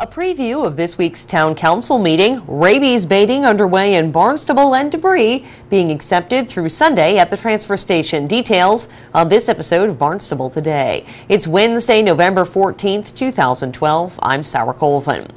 A preview of this week's town council meeting, rabies baiting underway in Barnstable and debris being accepted through Sunday at the transfer station. Details on this episode of Barnstable Today. It's Wednesday, November 14th, 2012. I'm Sarah Colvin.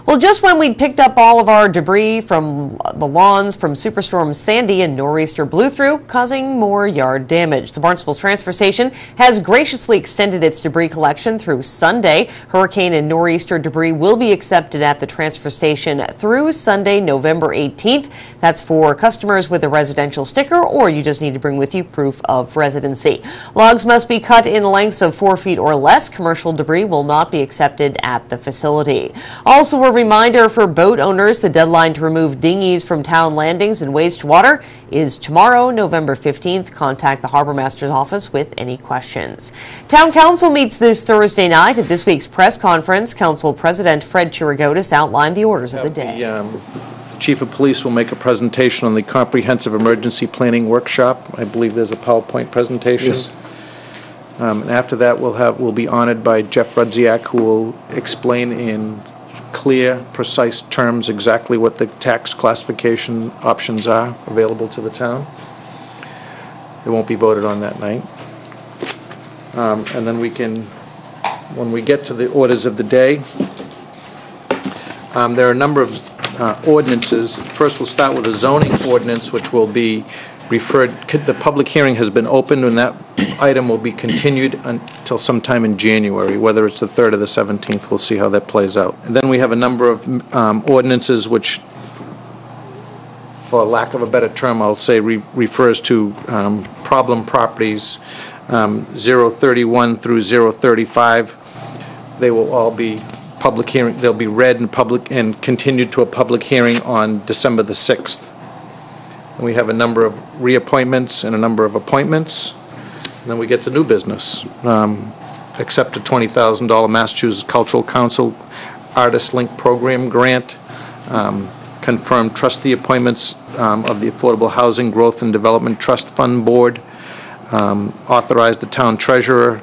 Well, just when we'd picked up all of our debris from the lawns from Superstorm Sandy and Nor'easter blew through, causing more yard damage. The Barnstable's transfer station has graciously extended its debris collection through Sunday. Hurricane and Nor'easter debris will be accepted at the transfer station through Sunday, November 18th. That's for customers with a residential sticker, or you just need to bring with you proof of residency. Logs must be cut in lengths of 4 feet or less. Commercial debris will not be accepted at the facility. Also, a reminder for boat owners, the deadline to remove dinghies from town landings and wastewater is tomorrow, November 15th. Contact the Harbor Master's office with any questions. Town Council meets this Thursday night. At this week's press conference, Council President Fred Chirigotis outlined the orders of the day. The Chief of Police will make a presentation on the Comprehensive Emergency Planning Workshop. I believe there's a PowerPoint presentation. Yes. And after that, we'll be honored by Jeff Rudziak, who will explain in clear, precise terms exactly what the tax classification options are available to the town. It won't be voted on that night. And then when we get to the orders of the day, there are a number of ordinances. First, we'll start with a zoning ordinance, which will be referred. The public hearing has been opened, and that item will be continued until sometime in January, whether it's the 3rd or the 17th. We'll see how that plays out. And then we have a number of ordinances which, for lack of a better term, I'll say refers to problem properties, 031 through 035. They will all be public hearing. They'll be read in public and continued to a public hearing on December the 6th. And we have a number of reappointments and a number of appointments. And then we get to new business. Accept a $20,000 Massachusetts Cultural Council Artist Link Program grant. Confirm trustee appointments of the Affordable Housing Growth and Development Trust Fund Board. Authorize the town treasurer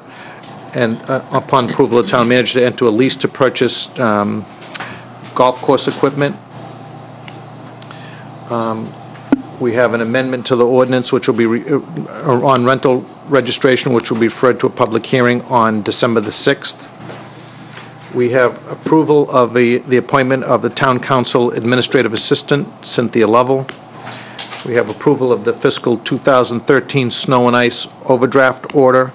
and upon approval of the town manager to enter a lease to purchase golf course equipment. We have an amendment to the ordinance which will be on rental registration, which will be referred to a public hearing on December the 6th. We have approval of the appointment of the town council administrative assistant, Cynthia Lovell. We have approval of the fiscal 2013 snow and ice overdraft order.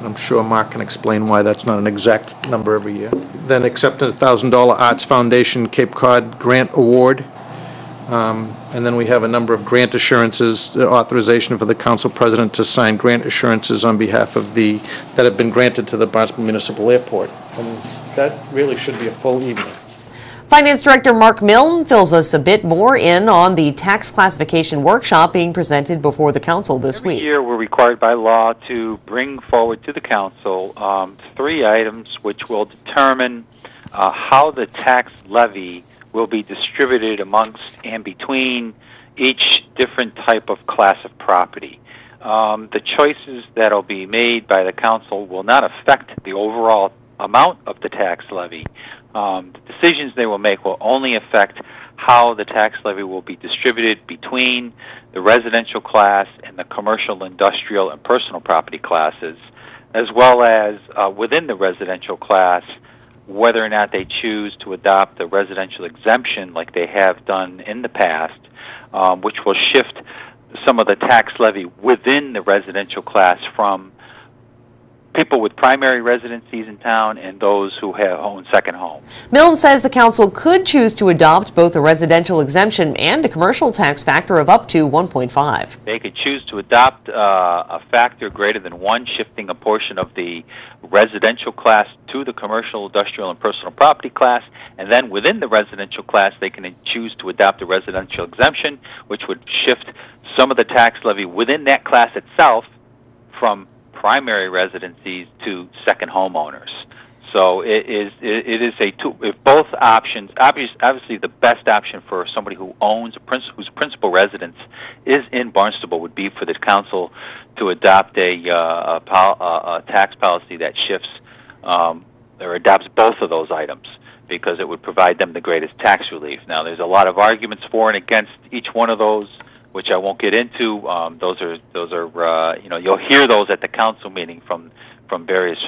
I'm sure Mark can explain why that's not an exact number every year. Then accept a $1,000 Arts Foundation Cape Cod grant award. And then we have a number of grant assurances, the authorization for the council president to sign grant assurances on behalf of that have been granted to the Barnstable Municipal Airport. And that really should be a full evening. Finance Director Mark Milne fills us a bit more in on the tax classification workshop being presented before the council this week. Every year we're required by law to bring forward to the council 3 items which will determine how the tax levy will be distributed amongst and between each different type of class of property. The choices that will be made by the council will not affect the overall amount of the tax levy. The decisions they will make will only affect how the tax levy will be distributed between the residential class and the commercial, industrial, and personal property classes, as well as within the residential class, whether or not they choose to adopt the residential exemption like they have done in the past, which will shift some of the tax levy within the residential class from people with primary residencies in town and those who own second homes. Milne says the council could choose to adopt both a residential exemption and a commercial tax factor of up to 1.5. They could choose to adopt a factor greater than 1, shifting a portion of the residential class to the commercial, industrial, and personal property class, and then within the residential class they can choose to adopt a residential exemption, which would shift some of the tax levy within that class itself from primary residencies to second homeowners. So it is a two. If both options, obviously the best option for somebody who owns whose principal residence is in Barnstable would be for the council to adopt a tax policy that shifts or adopts both of those items. because it would provide them the greatest tax relief. Now, there's a lot of arguments for and against each one of those, which I won't get into. Those are you'll hear those at the council meeting from various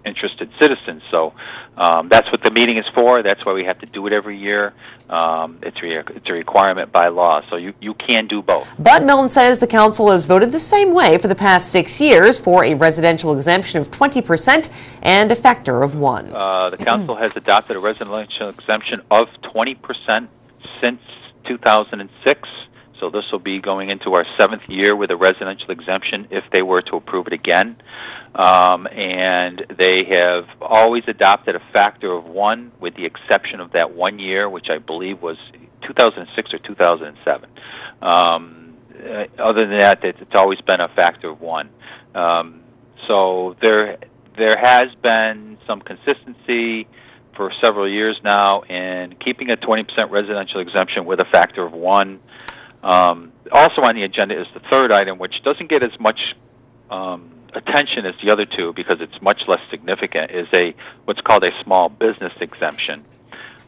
interested citizens. So that's what the meeting is for. That's why we have to do it every year. It's a requirement by law, so you can do both. But Milne says the council has voted the same way for the past 6 years for a residential exemption of 20% and a factor of 1. The council has adopted a residential exemption of 20% since 2006. So this will be going into our 7th year with a residential exemption if they were to approve it again. And they have always adopted a factor of 1 with the exception of that 1 year, which I believe was 2006 or 2007. Other than that, it's always been a factor of 1. So there has been some consistency for several years now in keeping a 20% residential exemption with a factor of 1. Also on the agenda is the third item, which doesn't get as much attention as the other two because it's much less significant, is what's called a small business exemption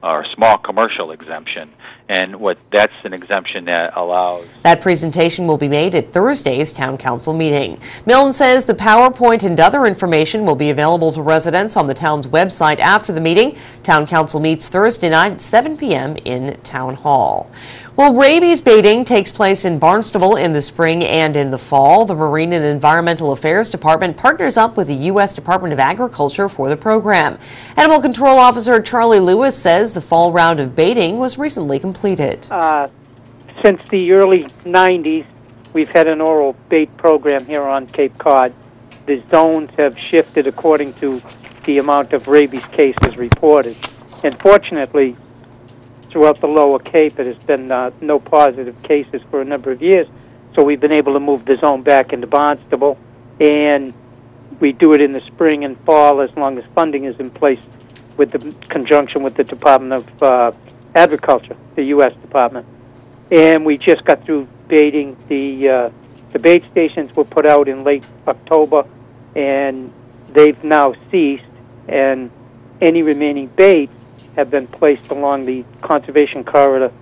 or small commercial exemption. And that's an exemption that allows... That presentation will be made at Thursday's Town Council meeting. Milne says the PowerPoint and other information will be available to residents on the town's website after the meeting. Town Council meets Thursday night at 7 p.m. in Town Hall. Well, rabies baiting takes place in Barnstable in the spring and in the fall. The Marine and Environmental Affairs Department partners up with the U.S. Department of Agriculture for the program. Animal Control Officer Charlie Lewis says the fall round of baiting was recently completed. Since the early 90s, we've had an oral bait program here on Cape Cod. The zones have shifted according to the amount of rabies cases reported. And fortunately, throughout the lower Cape, it has been no positive cases for a number of years. So we've been able to move the zone back into Barnstable, and we do it in the spring and fall as long as funding is in place with the conjunction with the Department of Agriculture, the U.S. Department. And we just got through baiting. The bait stations were put out in late October, and they've now ceased, and any remaining baits have been placed along the conservation corridor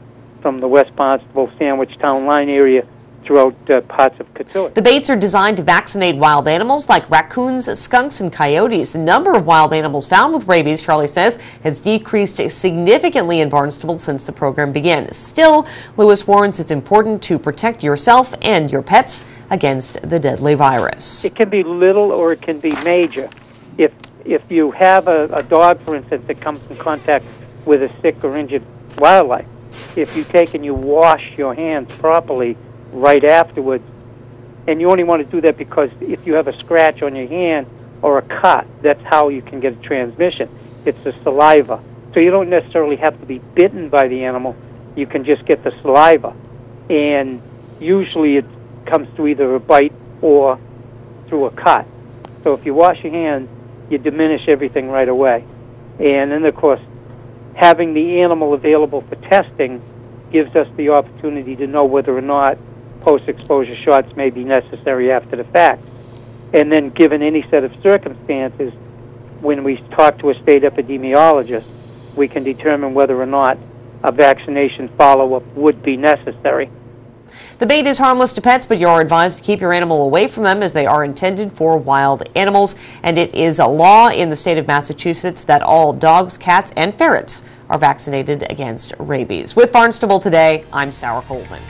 from the West Barnstable Sandwich Town line area throughout parts of Cotuit. The baits are designed to vaccinate wild animals like raccoons, skunks, and coyotes. The number of wild animals found with rabies, Charlie says, has decreased significantly in Barnstable since the program began. Still, Lewis warns it's important to protect yourself and your pets against the deadly virus. It can be little or it can be major. If you have a dog, for instance, that comes in contact with a sick or injured wildlife, if you take and you wash your hands properly right afterwards, and you only want to do that because if you have a scratch on your hand or a cut, that's how you can get a transmission. It's the saliva. So you don't necessarily have to be bitten by the animal. You can just get the saliva. And usually it comes through either a bite or through a cut. So if you wash your hands, you diminish everything right away. And then, of course, having the animal available for testing gives us the opportunity to know whether or not post-exposure shots may be necessary after the fact. And then, given any set of circumstances, when we talk to a state epidemiologist, we can determine whether or not a vaccination follow-up would be necessary. The bait is harmless to pets, but you're advised to keep your animal away from them as they are intended for wild animals. And it is a law in the state of Massachusetts that all dogs, cats, and ferrets are vaccinated against rabies. With Barnstable Today, I'm Sarah Colvin.